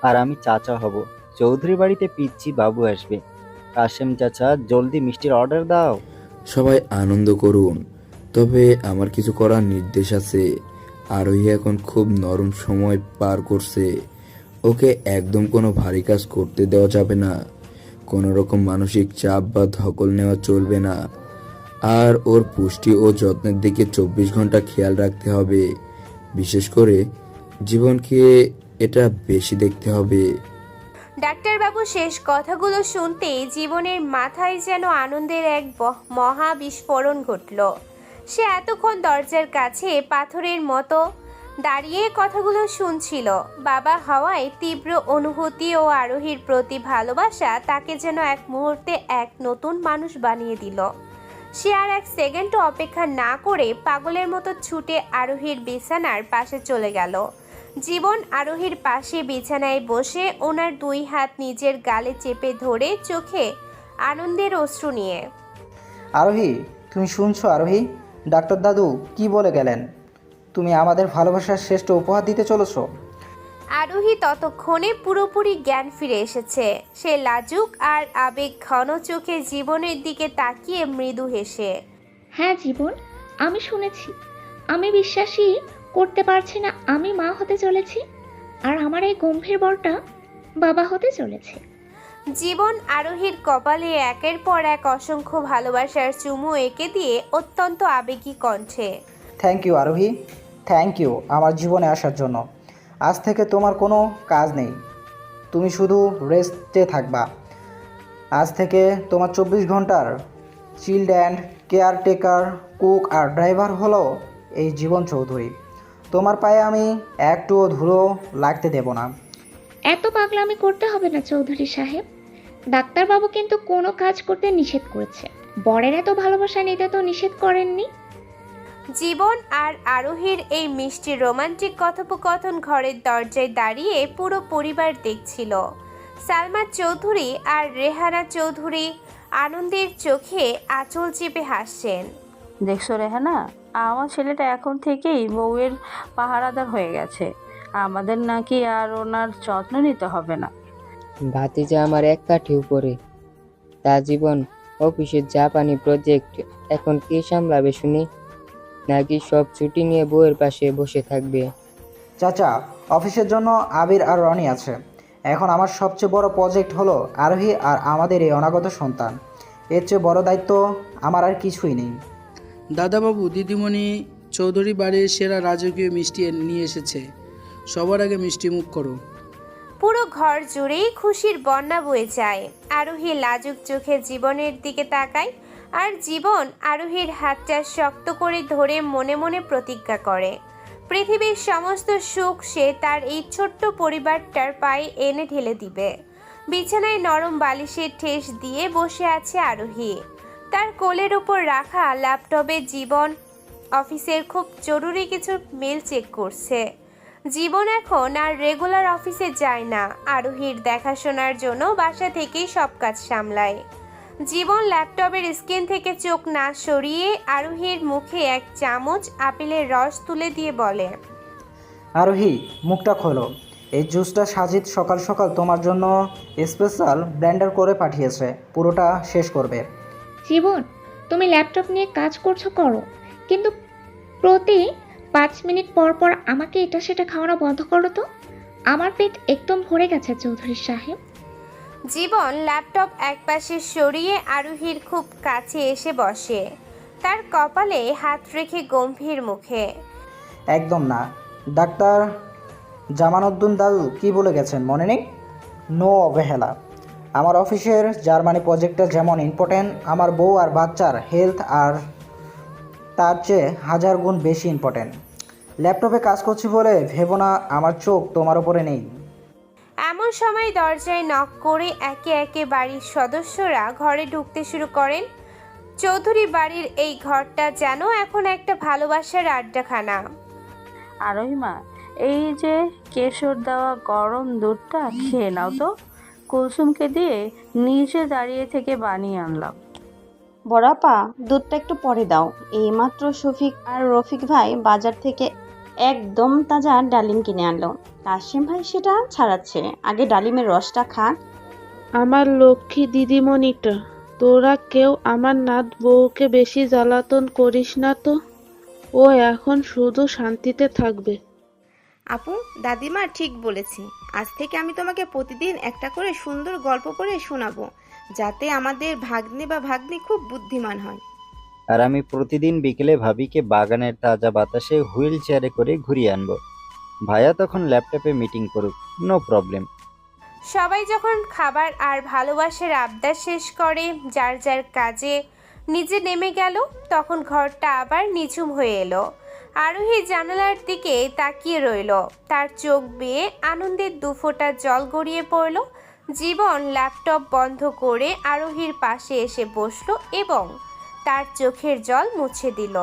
আর আমি চাচা হব। চৌধুরী বাড়িতে পিচ্চি বাবু আসবে। কাশেম চাচা, জলদি মিষ্টির অর্ডার দাও। সবাই আনন্দ করুন। তবে আমার কিছু করার নির্দেশ আছে। আরোহী এখন খুব নরম সময় পার করছে। ওকে একদম কোনো ভারী কাজ করতে দেওয়া যাবে না। কোনো রকম মানসিক চাপ বা ধকল নেওয়া চলবে না। আর ওর পুষ্টি ও যত্নের দিকে 24 ঘন্টা খেয়াল রাখতে হবে। বিশেষ করে জীবনকে এটা বেশি দেখতে হবে। ডাক্তারবাবু শেষ কথাগুলো শুনতেই জীবনের মাথায় যেন আনন্দের এক মহা বিস্ফোরণ ঘটল। সে এতক্ষণ দরজার কাছে পাথরের মতো দাঁড়িয়ে কথাগুলো শুনছিল। বাবা হওয়ায় তীব্র অনুভূতি ও আরোহীর প্রতি ভালোবাসা তাকে যেন এক মুহূর্তে এক নতুন মানুষ বানিয়ে দিল। সে আর এক সেকেন্ডও অপেক্ষা না করে পাগলের মতো ছুটে আরোহীর বিছানার পাশে চলে গেল। জীবন আরোহীর পাশে বিছানায় বসে ওনার দুই হাত নিজের গালে চেপে ধরে চোখে আনন্দের অশ্রু নিয়ে। আরোহী, তুমি শুনছো আরোহী? ডাক্তার দাদু কি বলে গেলেন? তুমি আমাদের ভালোবাসার শ্রেষ্ঠ উপহার দিতে চলেছো। আরোহী ততক্ষণে পুরোপুরি জ্ঞান ফিরে এসেছে। সে লাজুক আর আবেগ ঘন চোখে জীবনের দিকে তাকিয়ে মৃদু হেসে, হ্যাঁ জীবন, আমি শুনেছি। আমি বিশ্বাসই করতে পারছি না আমি মা হতে চলেছি, আর আমার এই গম্ভীর বরটা বাবা হতে চলেছে। জীবন আরোহীর কপালে একের পর এক অসংখ্য ভালোবাসার চুমু এঁকে দিয়ে অত্যন্ত আবেগী কণ্ঠে, থ্যাংক ইউ আরোহী, থ্যাংক ইউ আমার জীবনে আসার জন্য। আজ থেকে তোমার কোনো কাজ নেই, তুমি শুধু রেস্টে থাকবা। আজ থেকে তোমার 24 ঘন্টার চিল্ড অ্যান্ড কেয়ারটেকার, কুক আর ড্রাইভার হলো এই জীবন চৌধুরী। তোমার পায়ে আমি একটুও ধুলো লাগতে দেব না। এত পাগলামি করতে হবে না চৌধুরী সাহেব। ডাক্তারবাবু কিন্তু কোনো কাজ করতে নিষেধ করেছে, বরের এত ভালোবাসা নিতে তো নিষেধ করেননি। জীবন আর আরোহীর এই মিষ্টি রোমান্টিক কথোপকথন ঘরের দরজায় দাঁড়িয়ে পুরো পরিবার দেখছিল। সালমা চৌধুরী আর রেহানা চৌধুরী আনন্দের চোখে আঁচল চেপে হাসছেন। দেখছো রেহানা, আমার ছেলেটা এখন থেকেই বউয়ের পাহারাদার হয়ে গেছে। আমাদের নাকি আর ওনার যত্ন নিতে হবে না। ভাতিজা আমার এক কাঠি উপরে। তা জীবন, অফিসের জাপানি প্রজেক্ট এখন কে সামলাবে শুনি? নাকি সব ছুটি নিয়ে বউয়ের পাশে বসে থাকবে? চাচা, অফিসের জন্য আবির আর রনি আছে। এখন আমার সবচেয়ে বড় প্রজেক্ট হলো আরোহী আর আমাদের এই অনাগত সন্তান। এর চেয়ে বড় দায়িত্ব আমার আর কিছুই নেই। দাদাবাবু, দিদিমণি চৌধুরী বাড়ির সেরা রাজকীয় মিষ্টি নিয়ে এসেছে। সবার আগে মিষ্টি মুখ করো। পুরো ঘর জুড়েই খুশির বন্যা বয়ে যায়। আরোহী লাজুক চোখে জীবনের দিকে তাকায়, আর জীবন আরোহীর হাতটা শক্ত করে ধরে মনে মনে প্রতিজ্ঞা করে পৃথিবীর সমস্ত সুখ সে তার এই ছোট্ট পরিবারটার পায়ে এনে ঢেলে দিবে। বিছানায় নরম বালিশের ঠেস দিয়ে বসে আছে আরোহী। তার কোলের ওপর রাখা ল্যাপটপে জীবন অফিসের খুব জরুরি কিছু মেল চেক করছে। জীবন এখন আর রেগুলার অফিসে যায় না, আরোহীর দেখাশোনার জন্য বাসা থেকেই সব কাজ সামলায়। জীবন ল্যাপটপের স্ক্রিন থেকে চোখ না সরিয়ে আরোহীর মুখে এক চামচ আপেলের রস তুলে দিয়ে বলে, আরোহী, মুখটা খোলো। এই জুসটা সাজিদ সকাল সকাল তোমার জন্য স্পেশাল ব্লেন্ডার করে পাঠিয়েছে, পুরোটা শেষ করবে। জীবন, তুমি ল্যাপটপ নিয়ে কাজ করছো করো, কিন্তু প্রতি 5 মিনিট পর পর আমাকে এটা সেটা খাওয়ানো বন্ধ করো তো। আমার পেট একদম ভরে গেছে চৌধুরী সাহেব। জীবন ল্যাপটপ একপাশে সরিয়ে আরোহীর খুব কাছে এসে বসে, তার কপালে হাত রেখে গম্ভীর মুখে, একদম না। ডাক্তার জামানুদ্দিন দাদু কি বলে গেছেন মনে নেই? নো অবহেলা। আমার অফিসের জার্মানি প্রজেক্টটা যেমন ইম্পর্ট্যান্ট, আমার বউ আর বাচ্চার হেলথ আর তার চেয়ে 1000 গুণ বেশি ইম্পর্ট্যান্ট। ল্যাপটপে কাজ করছি বলে ভেবো না আমার চোখ তোমার উপরে নেই। এমন সময় দরজায় নক করে একে একে বাড়ির সদস্যরা ঘরে ঢুকতে শুরু করেন। চৌধুরী বাড়ির এই ঘরটা যেন এখন একটা ভালোবাসার আড্ডাখানা। আরোহী মা, এই যে কেশর দেওয়া গরম দুধটা খেয়ে নাও তো। কুলসুমকে দিয়ে নিচে দাঁড়িয়ে থেকে বানিয়ে আনলাম। বড়াপা, দুধটা একটু পরে দাও। এইমাত্র শফিক আর রফিক ভাই বাজার থেকে একদম তাজা ডালিম কিনে আনলো। কাশিম ভাই সেটা ছাড়াচ্ছে, আগে ডালিমের রসটা খাক। আমার লক্ষ্মী দিদিমণিটা, তোরা কেউ আমার নাত বউকে বেশি জ্বালাতন করিস না তো, ও এখন শুধু শান্তিতে থাকবে। আপু, দাদিমা ঠিক বলেছে। আজ থেকে আমি তোমাকে প্রতিদিন একটা করে সুন্দর গল্প পড়ে শোনাবো, যাতে আমাদের ভাগ্নে বা ভাগ্নি খুব বুদ্ধিমান হয়। আর আমি প্রতিদিন বিকেলে ভাবিকে বাগানের তাজা বাতাসে হুইল চেয়ারে করে ঘুরিয়ে আনবো। ভাইয়া তখন ল্যাপটপে মিটিং করুক, নো প্রবলেম। সবাই যখন খাবার আর ভালোবাসার আবদার শেষ করে যার যার কাজে নিজে নেমে গেল, তখন ঘরটা আবার নিঝুম হয়ে এলো। আরোহী জানালার দিকে তাকিয়ে রইল, তার চোখ বেয়ে আনন্দের দুফোঁটা জল গড়িয়ে পড়ল। জীবন ল্যাপটপ বন্ধ করে আরোহীর পাশে এসে বসলো এবং তার চোখের জল মুছে দিল।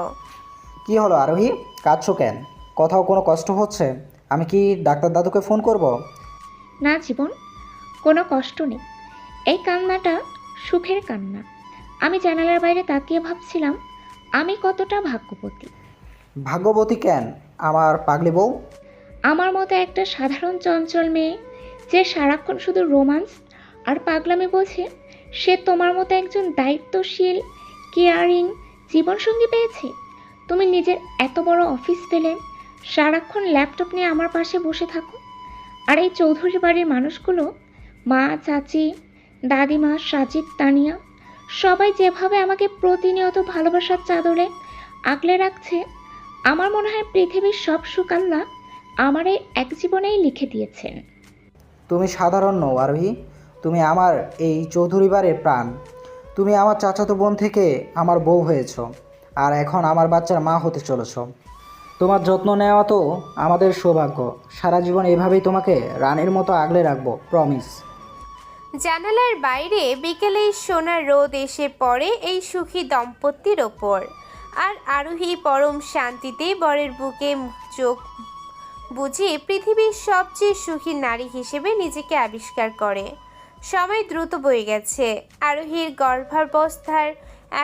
কি হলো আরোহী, কাঁদছো কেন? কোথাও কোনো কষ্ট হচ্ছে? আমি কি ডাক্তার দাদুকে ফোন করব? না জীবন, কোনো কষ্ট নেই। এই কান্নাটা সুখের কান্না। আমি জানালার বাইরে তাকিয়ে ভাবছিলাম আমি কতটা ভাগ্যবতী। ভাগ্যবতী কেন, আমার পাগলি বউ? আমার মতো একটা সাধারণ চঞ্চল মেয়ে যে সারাক্ষণ শুধু রোমান্স আর পাগলামি বোঝে, সে তোমার মতো একজন দায়িত্বশীল কেয়ারিং জীবনসঙ্গী পেয়েছে। তুমি নিজের এত বড় অফিস ফেলে সারাক্ষণ ল্যাপটপ নিয়ে আমার পাশে বসে থাকো, আর এই চৌধুরী বাড়ির মানুষগুলো, মা, চাচি, দাদিমা, সাজিদ, তানিয়া, সবাই যেভাবে আমাকে প্রতিনিয়ত ভালোবাসার চাদরে আগলে রাখছে, আমার মনে হয় পৃথিবীর সব সুখ আল্লাহ আমার এই এক জীবনেই লিখে দিয়েছেন। তুমি সাধারণ নও আরোহী, তুমি আমার এই চৌধুরী বাড়ির প্রাণ। তুমি আমার চাচাতো বোন থেকে আমার বউ হয়েছো, আর এখন আমার বাচ্চার মা হতে চলেছ। তোমার যত্ন নেওয়া তো আমাদের সৌভাগ্য। সারা জীবন এভাবেই তোমাকে রানীর মতো আগলে রাখবো, প্রমিস। জানালার বাইরে বিকেলেই সোনার রোদ এসে পড়ে এই সুখী দম্পতির ওপর, আর আরোহী পরম শান্তিতে বরের বুকে চোখ বুঝে পৃথিবীর সবচেয়ে সুখী নারী হিসেবে নিজেকে আবিষ্কার করে। সময় দ্রুত বয়ে গেছে। আরোহীর গর্ভাবস্থার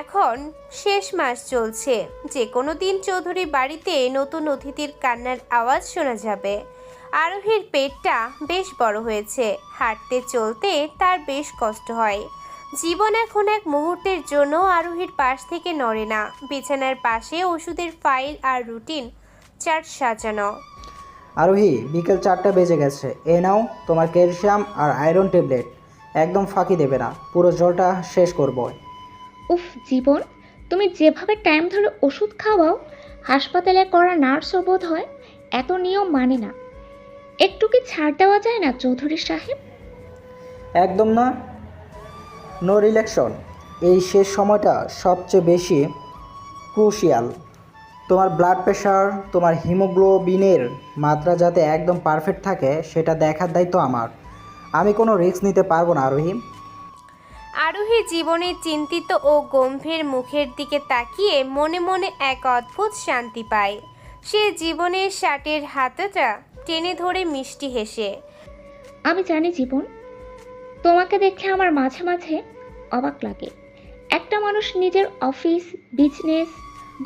এখন শেষ মাস চলছে। যে কোনো দিন চৌধুরী বাড়িতে নতুন অতিথির কান্নার আওয়াজ শোনা যাবে। আরোহীর পেটটা বেশ বড় হয়েছে, হাঁটতে চলতে তার বেশ কষ্ট হয়। জীবন এখন এক মুহূর্তের জন্য আরোহীর পাশ থেকে নড়ে না। বিছানার পাশে ওষুধের ফাইল আর রুটিন চার্ট সাজানো। আরোহী, বিকেল 4টা বেজে গেছে, এ নাও তোমার ক্যালসিয়াম আর আয়রন ট্যাবলেট। একদম ফাঁকি দেবে না, পুরো জলটা শেষ করব। উফ জীবন, তুমি যেভাবে টাইম ধরে ওষুধ খাওয়াও, হাসপাতালে করা নার্সও বোধ হয় এত নিয়ম মানে না। একটু কি ছাড় দেওয়া যায় না চৌধুরী সাহেব? একদম না, নো রিল্যাকশন। এই শেষ সময়টা সবচেয়ে বেশি ক্রুশিয়াল। তোমার ব্লাড প্রেশার, তোমার হিমোগ্লোবিনের মাত্রা যাতে একদম পারফেক্ট থাকে সেটা দেখার দায়িত্ব আমার। আমি কোনো রিস্ক নিতে পারবো না আরোহী। আরোহী জীবনের চিন্তিত ও গম্ভীর মুখের দিকে তাকিয়ে মনে মনে এক অদ্ভুত শান্তি পায়। সে জীবনের শার্টের হাতাটা টেনে ধরে মিষ্টি হেসে, আমি জানি জীবন, তোমাকে দেখে আমার মাঝে মাঝে অবাক লাগে। একটা মানুষ নিজের অফিস, বিজনেস,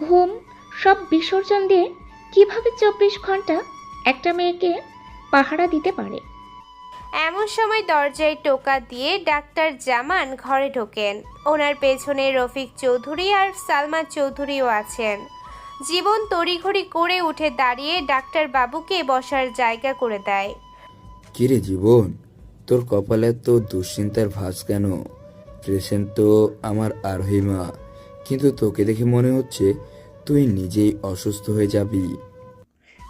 ঘুম সব বিসর্জন দিয়ে কিভাবে 24 ঘন্টা একটা মেয়েকে পাহারা দিতে পারে। এমন সময় দরজায় টোকা দিয়ে ডাক্তার জামান ঘরে ঢোকেন। ওনার পেছনে রফিক চৌধুরী আর সালমা চৌধুরীও আছেন। জীবন তড়িঘড়ি করে উঠে দাঁড়িয়ে ডাক্তার বাবুকে বসার জায়গা করে দেয়। কিরে জীবন, তোর কপালে তো দুশ্চিন্তার ভাঁজ কেন? পেশেন্ট তো আমার আরোহী মা, কিন্তু তোকে দেখে মনে হচ্ছে তুই নিজেই অসুস্থ হয়ে যাবি।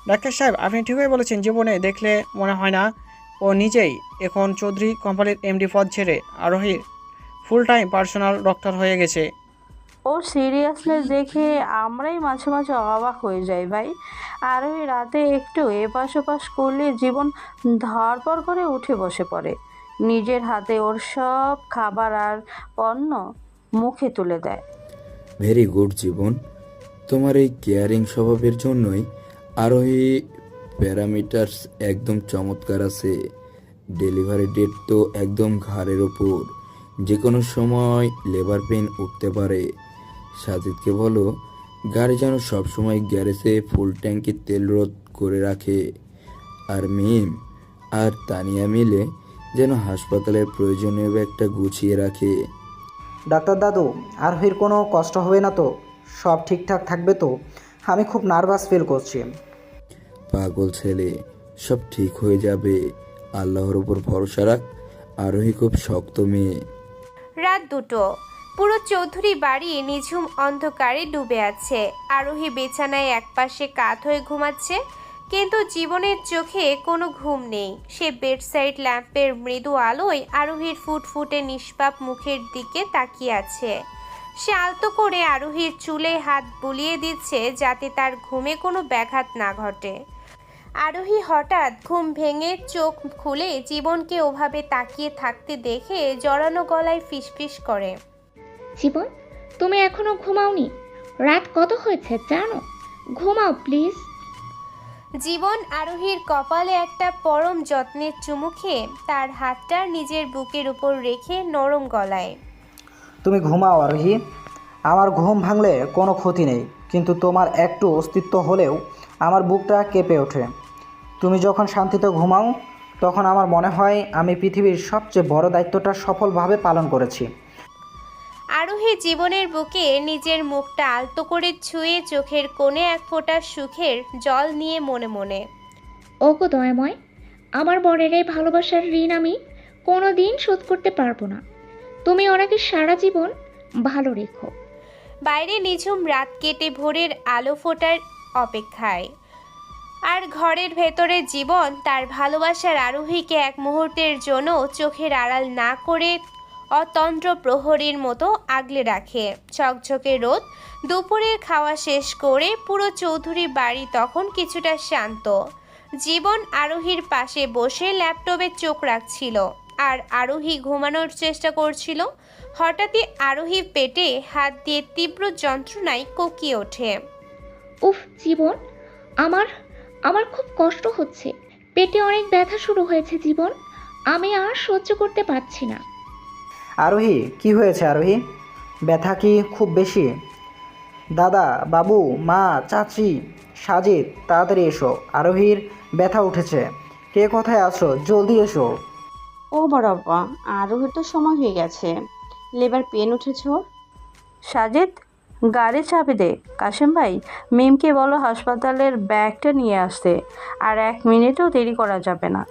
ডাক্তার সাহেব, আপনি ঠিকই বলেছেন। জীবনে দেখলে মনে হয় না ও নিজেই এখন চৌধুরী কোম্পানির এমডি পদ ছেড়ে আরোহীর ফুল টাইম পার্সোনাল ডক্টর হয়ে গেছে। ওর সিরিয়াসনেস দেখে আমরাই মাঝে মাঝে অবাক হয়ে যাই ভাই। আর ওই রাতে একটু এপাশ ওপাশ করলে জীবন ধরপড় করে উঠে বসে পড়ে, নিজের হাতে ওর সব খাবার আর পণ্য মুখে তুলে দেয়। ভেরি গুড জীবন, তোমার এই কেয়ারিং স্বভাবের জন্যই আরোহী প্যারামিটার্স একদম চমৎকার আছে। ডেলিভারি ডেট তো একদম ঘাড়ের ওপর, যে কোনো সময় লেবার পেন উঠতে পারে। সাজিদকে বলো গাড়ি যেন সবসময় গ্যারেজে ফুল ট্যাঙ্কি তেল রোধ করে রাখে। আর মিম আর তানিয়া মিলে যেন হাসপাতালের প্রয়োজনীয় ব্যাগটা গুছিয়ে রাখে। ডাক্তার দাদু, আরোহীর কোনো কষ্ট হবে না তো? সব ঠিকঠাক থাকবে তো? আমি খুব নার্ভাস ফিল করছি। পাগল ছেলে, সব ঠিক হয়ে যাবে, আল্লাহর উপর ভরসা রাখ। আরোহী খুব শক্ত মেয়ে। রাত 2টো। পুরো চৌধুরী বাড়ি নিঝুম অন্ধকারে ডুবে আছে। আরোহী বিছানায় একপাশে কাত হয়ে ঘুমাচ্ছে, কিন্তু জীবনের চোখে কোনো ঘুম নেই। সে বেডসাইড ল্যাম্পের মৃদু আলোয় আরোহীর ফুটফুটে নিষ্পাপ মুখের দিকে তাকিয়ে আছে। সে আলতো করে আরোহীর চুলে হাত বুলিয়ে দিচ্ছে যাতে তার ঘুমে কোনো ব্যাঘাত না ঘটে। আরোহী হঠাৎ ঘুম ভেঙে চোখ খুলে জীবনকে ওভাবে তাকিয়ে থাকতে দেখে জড়ানো গলায় ফিসফিস করে, জীবন, তুমি এখনো ঘুমাওনি? রাত কত হয়েছে জানো? ঘুমাও প্লিজ। জীবন আরোহীর কপালে একটা পরম যত্নের চুমু খেয়ে তার হাতটা নিজের বুকের উপর রেখে নরম গলায়, তুমি ঘুমাও আরোহী, আমার ঘুম ভাঙলে কোনো ক্ষতি নেই, কিন্তু তোমার একটু অস্তিত্ব হলেও আমার বুকটা কেঁপে ওঠে। তুমি যখন শান্তিতে ঘুমাও তখন আমার মনে হয় আমি পৃথিবীর সবচেয়ে বড় দায়িত্বটা সফলভাবে পালন করেছি। আরোহী জীবনের বুকে নিজের মুখটা আলতো করে ছুঁয়ে চোখের কোণে এক ফোঁটা সুখের জল নিয়ে মনে মনে, ওগো দয়াময়, আমার বরের এই ভালোবাসার ঋণ আমি কোনো দিন শোধ করতে পারবো না। তুমি ওনাকে সারা জীবন ভালো রেখো। বাইরে নিঝুম রাত কেটে ভোরের আলো ফোটার অপেক্ষায়, আর ঘরের ভেতরে জীবন তার ভালোবাসার আরোহীকে এক মুহূর্তের জন্য চোখের আড়াল না করে অতন্দ্র প্রহরীর মতো আগলে রাখে। ঝকঝকে রোদ দুপুরের খাওয়া শেষ করে পুরো চৌধুরী বাড়ি তখন কিছুটা শান্ত। জীবন আরোহীর পাশে বসে ল্যাপটপে চোখ রাখছিল, আর আরোহী ঘুমানোর চেষ্টা করছিল। হঠাৎই আরোহী পেটে হাত দিয়ে তীব্র যন্ত্রণায় কোকিয়ে ওঠে। উফ জীবন, আমার আমার খুব কষ্ট হচ্ছে। পেটে অনেক ব্যথা শুরু হয়েছে জীবন, আমি আর সহ্য করতে পারছি না। আরোহী, কি হয়েছে আরোহী? ব্যথা কি খুব বেশি? দাদা, বাবু, মা, চাচি, সাজিদ, তাড়াতাড়ি এসো, আরোহীর ব্যথা উঠেছে। কে কোথায় আছো? জলদি এসো। ও বড়াপ্পা, আরোহীর তো সময় হয়ে গেছে, লেবার পেন উঠেছে ওর। সাজিদ, গাড়ি চাবি দে। কাশেম ভাই, মিমকে বলো হাসপাতালের ব্যাগটা নিয়ে আসতে, আর 1 মিনিটও দেরি করা যাবে না।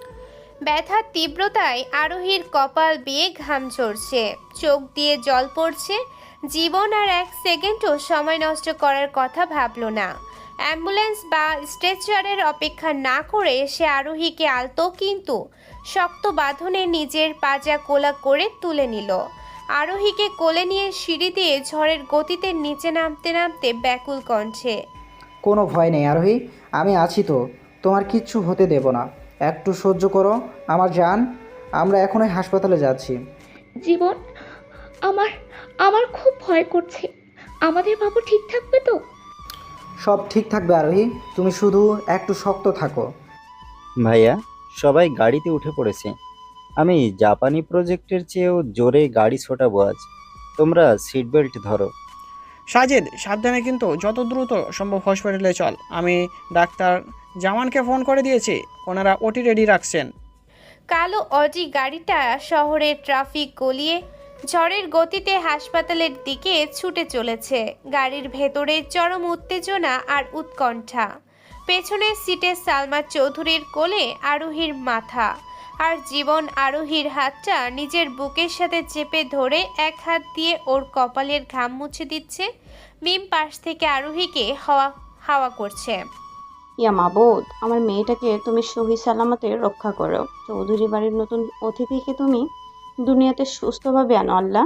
ব্যথার তীব্রতায় আরোহীর কপাল বেয়ে ঘাম ঝরছে, চোখ দিয়ে জল পড়ছে। জীবন আর 1 সেকেন্ডও সময় নষ্ট করার কথা ভাবল না। অ্যাম্বুলেন্স বা স্ট্রেচারের অপেক্ষা না করে সে আরোহীকে আলতো কিন্তু শক্ত বাঁধনে নিজের পাজা কোলা করে তুলে নিল। আরোহীকে কোলে নিয়ে সিঁড়ি দিয়ে ঝড়ের গতিতে নিচে নামতে নামতে ব্যাকুল কণ্ঠে, কোনো ভয় নেই আরোহী, আমি আছি তো, তোমার কিচ্ছু হতে দেব না। একটু সহ্য করো আমার জান, আমরা এখনই হাসপাতালে যাচ্ছি। জীবন, আমার আমার খুব ভয় করছে। আমাদের বাবু ঠিক থাকবে তো? সব ঠিক থাকবে আরোহী, তুমি শুধু একটু শক্ত থাকো। ভাইয়া, সবাই গাড়িতে উঠে পড়েছে। আমি জাপানি প্রজেক্টের চেয়েও জোরে গাড়ি ছোটাবো আজ। তোমরা সিট বেল্ট ধরো। সাজিদ, সাবধানে কিন্তু, যত দ্রুত সম্ভব হসপিটালে চল। আমি ডাক্তার জামানকে ফোন করে দিয়েছি, ওনারা ওটি রেডি রাখছেন। কালো অজি গাড়িটা শহরের ট্রাফিক গলিয়ে ঝড়ের গতিতে হাসপাতালের দিকে ছুটে চলেছে। গাড়ির ভেতরে চরম উত্তেজনা আর উৎকণ্ঠা। পেছনের সিটে সালমা চৌধুরীর কোলে আরোহীর মাথা, আর জীবন আরোহীর হাতটা নিজের বুকের সাথে চেপে ধরে এক হাত দিয়ে ওর কপালের ঘাম মুছে দিচ্ছে। মিম পাশ থেকে আরোহীকে হাওয়া করছে। ইয়া মাবুদ, আমার মেয়েটাকে তুমি সহি সালামতে রক্ষা করো। চৌধুরী বাড়ির নতুন অতিথিকে তুমি দুনিয়াতে সুস্থভাবে আনো আল্লাহ।